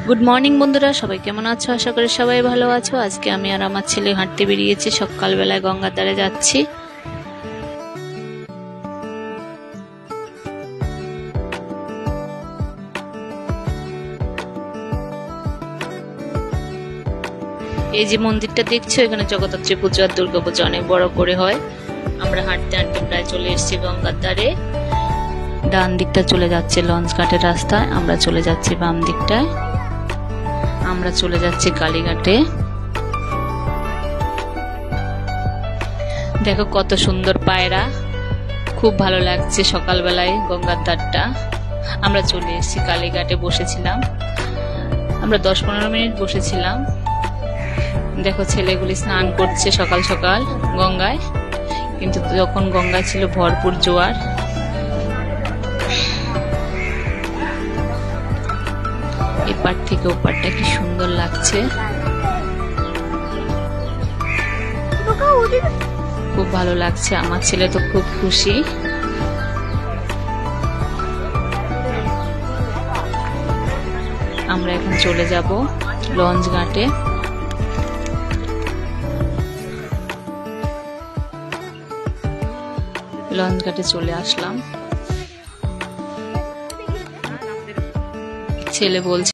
Good morning বন্ধুরা, সবাই কেমন আছো? আশা করি সবাই ভালো আছো। আজকে আমি আর আমার ছেলে হাঁটতে বেরিয়েছি, সকালবেলায় গঙ্গার ধারে যাচ্ছি। এই যে মন্দিরটা দেখছো, এখানে জগদ্ধাত্রী পুজো আর দুর্গা পুজো অনেক বড় করে হয়। আমরা হাঁটতে হাঁটতে প্রায় চলে এসেছি গঙ্গার ধারে। ডান দিকটা চলে যাচ্ছে লঞ্চ ঘাটের রাস্তায়, আমরা চলে যাচ্ছি বাম দিকটায়। আমরা চলে যাচ্ছি কালীঘাটে। দেখো কত সুন্দর পায়রা, খুব ভালো লাগছে সকালবেলায় গঙ্গার ধারটা। আমরা চলে এসেছি কালীঘাটে, বসেছিলাম আমরা 10-15 মিনিট বসেছিলাম। দেখো ছেলেগুলি স্নান করছে সকাল সকাল গঙ্গায়, কিন্তু যখন গঙ্গায় ছিল ভরপুর জোয়ার। এপার থেকে ওপারটা কি সুন্দর লাগছে, খুব ভালো লাগছে। আমার ছেলে তো খুব খুশি। আমরা এখন চলে যাব লঞ্চ ঘাটে। লঞ্চ ঘাটে চলে আসলাম। ছেলে বলছে